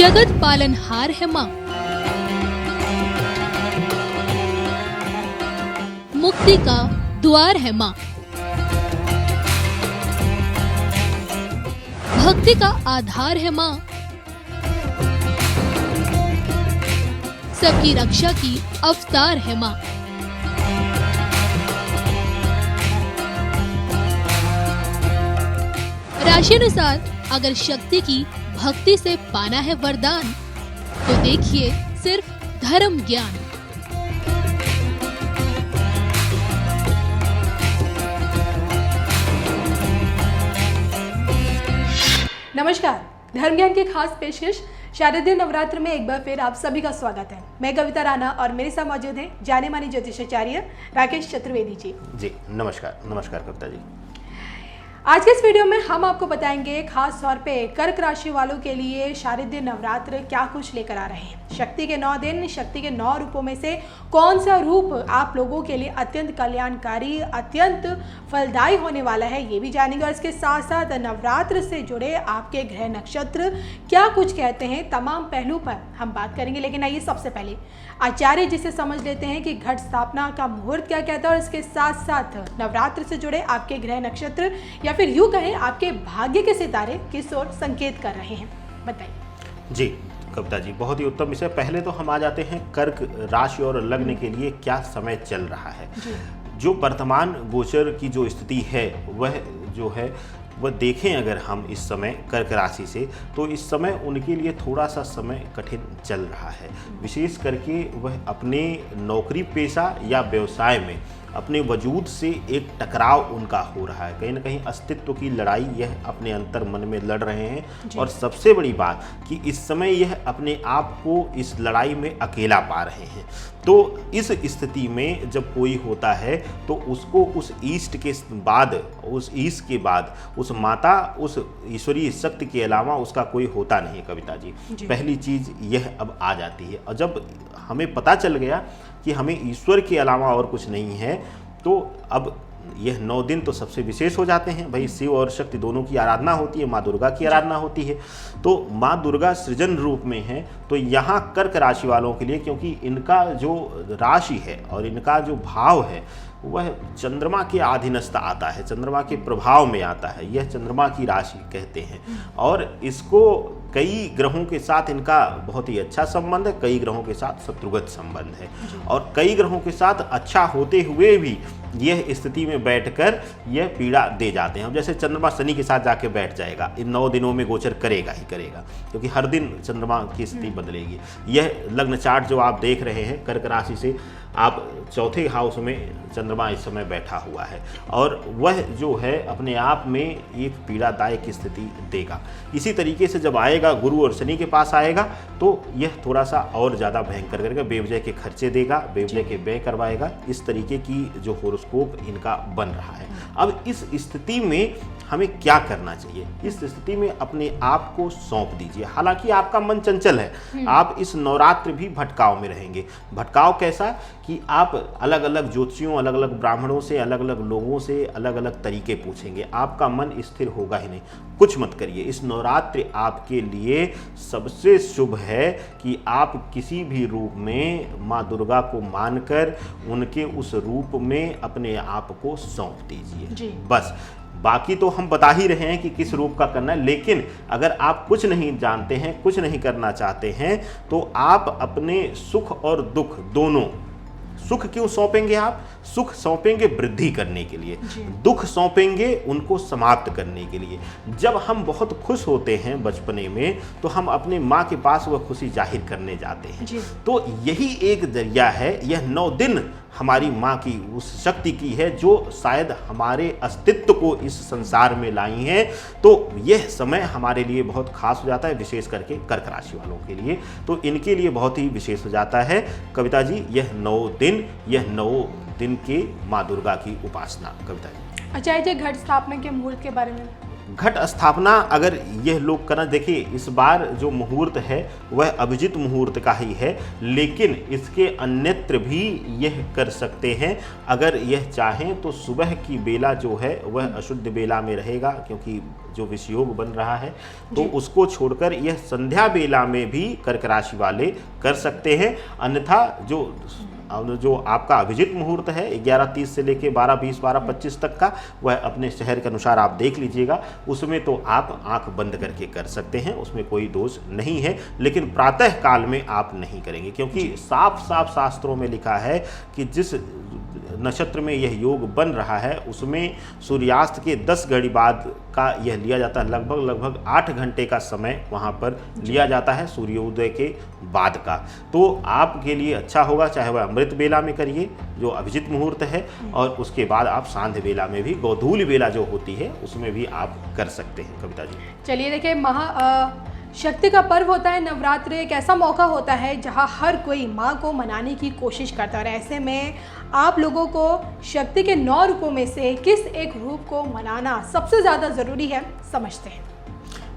जगत पालनहार है माँ, मुक्ति का द्वार है माँ, भक्ति का आधार है माँ, सबकी रक्षा की अवतार है माँ। राशि अनुसार अगर शक्ति की भक्ति से पाना है वरदान तो देखिए सिर्फ धर्म ज्ञान। नमस्कार, धर्म ज्ञान की खास पेशकश शारदीय नवरात्र में एक बार फिर आप सभी का स्वागत है। मैं कविता राणा और मेरे साथ मौजूद हैं जाने माने ज्योतिषाचार्य राकेश चतुर्वेदी जी। जी नमस्कार कविता जी। आज के इस वीडियो में हम आपको बताएंगे खास तौर पे कर्क राशि वालों के लिए शारदीय नवरात्र क्या कुछ लेकर आ रहे हैं। शक्ति के 9 दिन, शक्ति के 9 रूपों में से कौन सा रूप आप लोगों के लिए अत्यंत कल्याणकारी, अत्यंत फलदायी होने वाला है, ये भी जानेंगे। और इसके साथ साथ नवरात्र से जुड़े आपके ग्रह नक्षत्र क्या कुछ कहते हैं, तमाम पहलू पर हम बात करेंगे। लेकिन आइए सबसे पहले आचार्य जी से समझ लेते हैं कि घट स्थापना का मुहूर्त क्या कहता है और इसके साथ साथ नवरात्र से जुड़े आपके ग्रह नक्षत्र या फिर यूं कहें आपके भाग्य के सितारे किस ओर संकेत कर रहे हैं, बताइए। जी कविता जी, बहुत ही उत्तम विषय। पहले तो हम आ जाते हैं कर्क राशि और लग्न के लिए क्या समय चल रहा है। जो वर्तमान गोचर की जो स्थिति है वह देखें अगर हम इस समय कर्क राशि से, तो इस समय उनके लिए थोड़ा सा समय कठिन चल रहा है। विशेष करके वह अपने नौकरी पेशा या व्यवसाय में अपने वजूद से एक टकराव उनका हो रहा है। कहीं ना कहीं अस्तित्व की लड़ाई यह अपने अंतर मन में लड़ रहे हैं। और सबसे बड़ी बात कि इस समय यह अपने आप को इस लड़ाई में अकेला पा रहे हैं। तो इस स्थिति में जब कोई होता है तो उसको उस ईष्ट के बाद उस माता, उस ईश्वरीय शक्ति के अलावा उसका कोई होता नहीं। कविता जी, पहली चीज़ यह अब आ जाती है। और जब हमें पता चल गया कि हमें ईश्वर के अलावा और कुछ नहीं है, तो अब यह 9 दिन तो सबसे विशेष हो जाते हैं। भाई शिव और शक्ति दोनों की आराधना होती है, माँ दुर्गा की आराधना होती है। तो माँ दुर्गा सृजन रूप में है। तो यहाँ कर्क राशि वालों के लिए, क्योंकि इनका जो राशि है और इनका जो भाव है वह चंद्रमा के अधीनस्थ आता है, चंद्रमा के प्रभाव में आता है। यह चंद्रमा की राशि कहते हैं। और इसको कई ग्रहों के साथ इनका बहुत ही अच्छा संबंध है, कई ग्रहों के साथ शत्रुगत संबंध है। और कई ग्रहों के साथ अच्छा होते हुए भी यह स्थिति में बैठकर यह पीड़ा दे जाते हैं। अब जैसे चंद्रमा शनि के साथ जाके बैठ जाएगा, इन 9 दिनों में गोचर करेगा ही करेगा, क्योंकि हर दिन चंद्रमा की स्थिति बदलेगी। यह लग्न चार्ट जो आप देख रहे हैं कर्क राशि से, आप चौथे हाउस में चंद्रमा इस समय बैठा हुआ है और वह जो है अपने आप में एक पीड़ादायक स्थिति देगा। इसी तरीके से जब आएगा गुरु और शनि के पास आएगा तो यह थोड़ा सा और ज़्यादा भयंकर करेगा, बेवजह के खर्चे देगा, बेवजह के व्यय करवाएगा। इस तरीके की जो होरोस्कोप इनका बन रहा है। अब इस स्थिति में हमें क्या करना चाहिए? इस स्थिति में अपने आप को सौंप दीजिए। हालांकि आपका मन चंचल है, आप इस नवरात्र भी भटकाव में रहेंगे। भटकाव कैसा कि आप अलग अलग ज्योतिषियों, अलग अलग ब्राह्मणों से, अलग अलग लोगों से अलग अलग तरीके पूछेंगे। आपका मन स्थिर होगा ही नहीं। कुछ मत करिए। इस नवरात्र आपके लिए सबसे शुभ है कि आप किसी भी रूप में माँ दुर्गा को मानकर उनके उस रूप में अपने आप को सौंप दीजिए। बस, बाकी तो हम बता ही रहे हैं कि किस रूप का करना है। लेकिन अगर आप कुछ नहीं जानते हैं, कुछ नहीं करना चाहते हैं, तो आप अपने सुख और दुख दोनों, सुख क्यों सौंपेंगे? आप सुख सौंपेंगे वृद्धि करने के लिए, दुख सौंपेंगे उनको समाप्त करने के लिए। जब हम बहुत खुश होते हैं बचपने में, तो हम अपने माँ के पास वह खुशी जाहिर करने जाते हैं। तो यही एक जरिया है। यह 9 दिन हमारी माँ की उस शक्ति की है जो शायद हमारे अस्तित्व को इस संसार में लाई हैं। तो यह समय हमारे लिए बहुत खास हो जाता है, विशेष करके कर्क राशि वालों के लिए। तो इनके लिए बहुत ही विशेष हो जाता है। कविता जी, यह 9 दिन के माँ दुर्गा की उपासना। कविता जी। अच्छा, ये घट स्थापना के मुहूर्त के बारे में घट स्थापना अगर यह लोग करना, देखिए इस बार जो मुहूर्त है वह अभिजित मुहूर्त का ही है, लेकिन इसके अन्यत्र भी यह कर सकते हैं। अगर यह चाहें तो सुबह की बेला जो है वह अशुद्ध बेला में रहेगा, क्योंकि जो विषयोग बन रहा है, तो उसको छोड़कर यह संध्या बेला में भी कर्क राशि वाले कर सकते हैं। अन्यथा जो आपका अभिजित मुहूर्त है 11:30 से लेके 12:20, 12:25 तक का, वह अपने शहर के अनुसार आप देख लीजिएगा, उसमें तो आप आंख बंद करके कर सकते हैं, उसमें कोई दोष नहीं है। लेकिन प्रातः काल में आप नहीं करेंगे, क्योंकि साफ साफ शास्त्रों में लिखा है कि जिस नक्षत्र में यह योग बन रहा है उसमें सूर्यास्त के 10 घड़ी बाद का यह लिया जाता है, लगभग 8 घंटे का समय वहाँ पर लिया जाता है सूर्योदय के बाद का। तो आपके लिए अच्छा होगा, चाहे वह अमृत बेला में करिए जो अभिजित मुहूर्त है, और उसके बाद आप सांध्य बेला में भी, गोधूली बेला जो होती है उसमें भी आप कर सकते हैं। कविता जी, चलिए देखिए, शक्ति का पर्व होता है नवरात्र, एक ऐसा मौका होता है जहां हर कोई मां को मनाने की कोशिश करता है, और ऐसे में आप लोगों को शक्ति के 9 रूपों में से किस एक रूप को मनाना सबसे ज़्यादा ज़रूरी है, समझते हैं।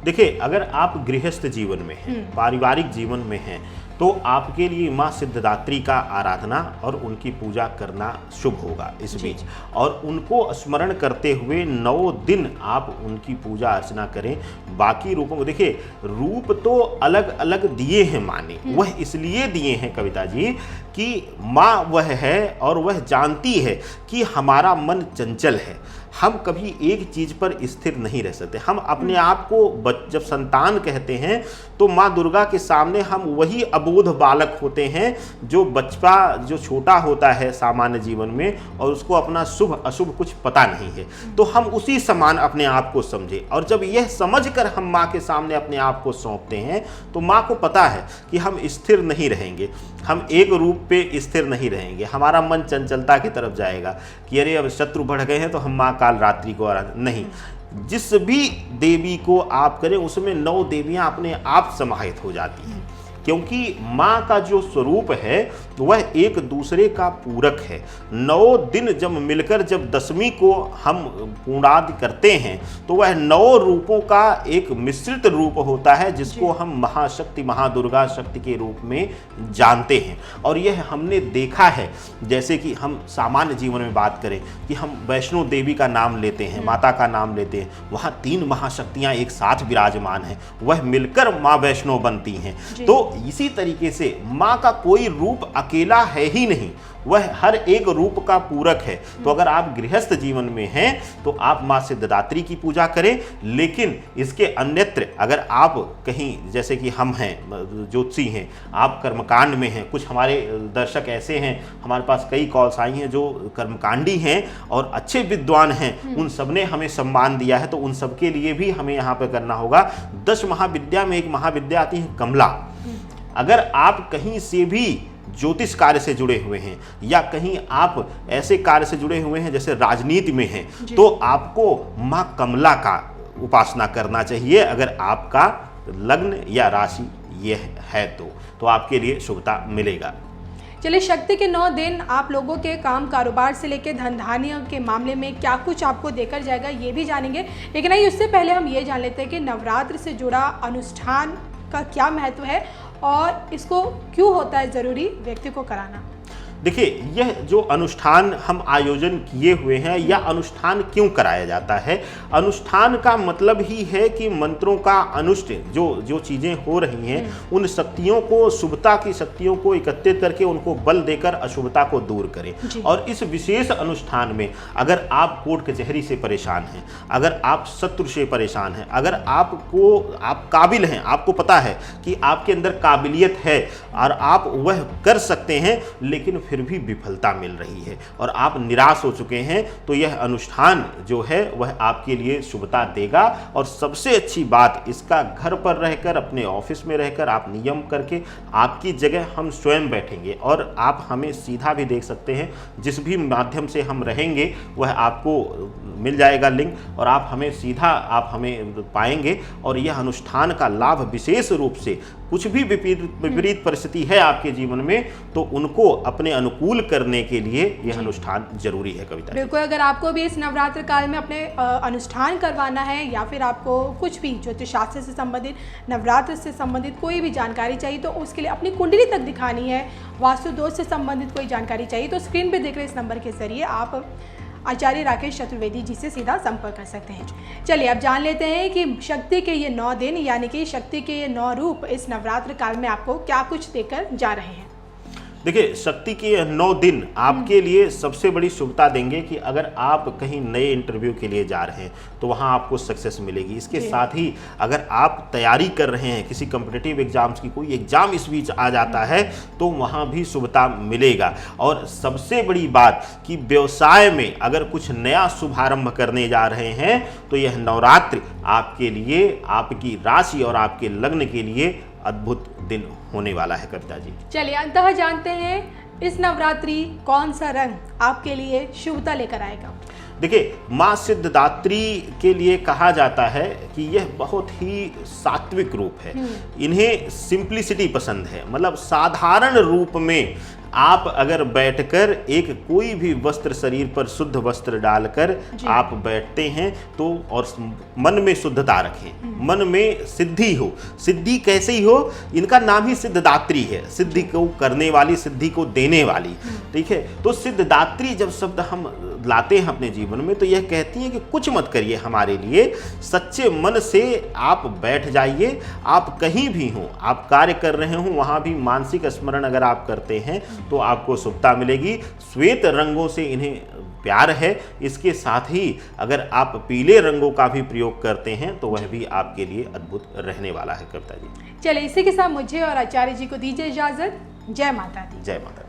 देखिए, अगर आप गृहस्थ जीवन में हैं, पारिवारिक जीवन में हैं, तो आपके लिए माँ सिद्धदात्री का आराधना और उनकी पूजा करना शुभ होगा इस बीच, और उनको स्मरण करते हुए 9 दिन आप उनकी पूजा अर्चना करें। बाकी रूपों को देखिए, रूप तो अलग अलग दिए हैं माँ ने, वह इसलिए दिए हैं कविता जी कि माँ वह है और वह जानती है कि हमारा मन चंचल है, हम कभी एक चीज पर स्थिर नहीं रह सकते। हम अपने आप को जब संतान कहते हैं तो माँ दुर्गा के सामने हम वही अबोध बालक होते हैं जो बचपा जो छोटा होता है सामान्य जीवन में, और उसको अपना शुभ अशुभ कुछ पता नहीं है, तो हम उसी समान अपने आप को समझे, और जब यह समझकर हम माँ के सामने अपने आप को सौंपते हैं तो माँ को पता है कि हम स्थिर नहीं रहेंगे, हम एक रूप पे स्थिर नहीं रहेंगे, हमारा मन चंचलता की तरफ जाएगा कि अरे अब शत्रु बढ़ गए हैं तो हम माँ काल रात्रि को आराधना नहीं। जिस भी देवी को आप करें उसमें 9 देवियां अपने आप समाहित हो जाती हैं, क्योंकि माँ का जो स्वरूप है वह एक दूसरे का पूरक है। 9 दिन जब मिलकर जब 10वीं को हम पूर्णादि करते हैं तो वह 9 रूपों का एक मिश्रित रूप होता है, जिसको हम महाशक्ति महादुर्गा शक्ति के रूप में जानते हैं। और यह हमने देखा है, जैसे कि हम सामान्य जीवन में बात करें कि हम वैष्णो देवी का नाम लेते हैं, माता का नाम लेते हैं, वहाँ 3 महाशक्तियाँ एक साथ विराजमान हैं, वह मिलकर माँ वैष्णो बनती हैं। तो इसी तरीके से माँ का कोई रूप अकेला है ही नहीं, वह हर एक रूप का पूरक है। तो अगर आप गृहस्थ जीवन में हैं तो आप माँ सिद्धदात्री की पूजा करें, लेकिन इसके अन्यत्र अगर आप कहीं, जैसे कि हम हैं ज्योतिषी हैं, आप कर्मकांड में हैं, कुछ हमारे दर्शक ऐसे हैं, हमारे पास कई कॉल्स आई हैं जो कर्मकांडी हैं और अच्छे विद्वान हैं, उन सब ने हमें सम्मान दिया है, तो उन सब के लिए भी हमें यहाँ पर करना होगा। 10 महाविद्या में एक महाविद्या आती है कमला। अगर आप कहीं से भी ज्योतिष कार्य से जुड़े हुए हैं या कहीं आप ऐसे कार्य से जुड़े हुए हैं जैसे राजनीति में हैं, तो आपको माँ कमला का उपासना करना चाहिए। अगर आपका लग्न या राशि यह है तो आपके लिए शुभता मिलेगा। चलिए, शक्ति के 9 दिन आप लोगों के काम कारोबार से लेकर धन धान्य के मामले में क्या कुछ आपको देकर जाएगा ये भी जानेंगे, लेकिन आइए उससे पहले हम ये जान लेते हैं कि नवरात्र से जुड़ा अनुष्ठान का क्या महत्व है और इसको क्यों होता है ज़रूरी व्यक्ति को कराना। देखिए, यह जो अनुष्ठान हम आयोजन किए हुए हैं या अनुष्ठान क्यों कराया जाता है, अनुष्ठान का मतलब ही है कि मंत्रों का अनुष्ठ जो चीज़ें हो रही हैं उन शक्तियों को, शुभता की शक्तियों को एकत्रित करके उनको बल देकर अशुभता को दूर करें। और इस विशेष अनुष्ठान में अगर आप कोर्ट कचहरी से परेशान हैं, अगर आप शत्रु से परेशान हैं, अगर आप काबिल हैं, आपको पता है कि आपके अंदर काबिलियत है और आप वह कर सकते हैं, लेकिन फिर भी विफलता मिल रही है और आप निराश हो चुके हैं, तो यह अनुष्ठान जो है वह आपके लिए शुभता देगा। और सबसे अच्छी बात, इसका घर पर रहकर, अपने ऑफिस में रहकर आप नियम करके, आपकी जगह हम स्वयं बैठेंगे और आप हमें सीधा भी देख सकते हैं। जिस भी माध्यम से हम रहेंगे वह आपको मिल जाएगा लिंक, और आप हमें सीधा आप हमें पाएंगे। और यह अनुष्ठान का लाभ विशेष रूप से, कुछ भी विपरीत परिस्थिति है आपके जीवन में तो उनको अपने अनुकूल करने के लिए यह अनुष्ठान जरूरी है कविता जी। बिल्कुल, अगर आपको भी इस नवरात्र काल में अपने अनुष्ठान करवाना है या फिर आपको कुछ भी ज्योतिष शास्त्र से संबंधित, नवरात्र से संबंधित कोई भी जानकारी चाहिए तो उसके लिए अपनी कुंडली तक दिखानी है, वास्तु दोष से संबंधित कोई जानकारी चाहिए तो स्क्रीन पे देख रहे इस नंबर के जरिए आप आचार्य राकेश चतुर्वेदी जी से सीधा संपर्क कर सकते हैं। चलिए अब जान लेते हैं कि शक्ति के ये 9 दिन यानी कि शक्ति के ये 9 रूप इस नवरात्र काल में आपको क्या कुछ देकर जा रहे हैं। देखिए, शक्ति के 9 दिन आपके लिए सबसे बड़ी शुभता देंगे कि अगर आप कहीं नए इंटरव्यू के लिए जा रहे हैं तो वहां आपको सक्सेस मिलेगी। इसके साथ ही अगर आप तैयारी कर रहे हैं किसी कॉम्पिटिटिव एग्जाम्स की, कोई एग्जाम इस बीच आ जाता है तो वहां भी शुभता मिलेगा। और सबसे बड़ी बात कि व्यवसाय में अगर कुछ नया शुभारंभ करने जा रहे हैं तो यह नवरात्र आपके लिए, आपकी राशि और आपके लग्न के लिए अद्भुत दिन होने वाला है कविता जी। चलिए अंततः जानते हैं इस नवरात्रि कौन सा रंग आपके लिए शुभता लेकर आएगा। देखिए, माँ सिद्धदात्री के लिए कहा जाता है कि यह बहुत ही सात्विक रूप है। इन्हें सिंप्लिसिटी पसंद है, मतलब साधारण रूप में आप अगर बैठकर एक कोई भी वस्त्र शरीर पर शुद्ध वस्त्र डालकर आप बैठते हैं तो, और मन में शुद्धता रखें, मन में सिद्धि हो। सिद्धि कैसे ही हो, इनका नाम ही सिद्धदात्री है, सिद्धि को करने वाली, सिद्धि को देने वाली। ठीक है, तो सिद्धदात्री जब शब्द हम लाते हैं अपने जीवन में तो यह कहती है कि कुछ मत करिए हमारे लिए, सच्चे मन से आप बैठ जाइए। आप कहीं भी हों, आप कार्य कर रहे हों, वहाँ भी मानसिक स्मरण अगर आप करते हैं तो आपको शुभता मिलेगी। श्वेत रंगों से इन्हें प्यार है। इसके साथ ही अगर आप पीले रंगों का भी प्रयोग करते हैं तो वह भी आपके लिए अद्भुत रहने वाला है कविता जी। चलिए इसी के साथ मुझे और आचार्य जी को दीजिए इजाजत। जय माता दी। जय माता दी।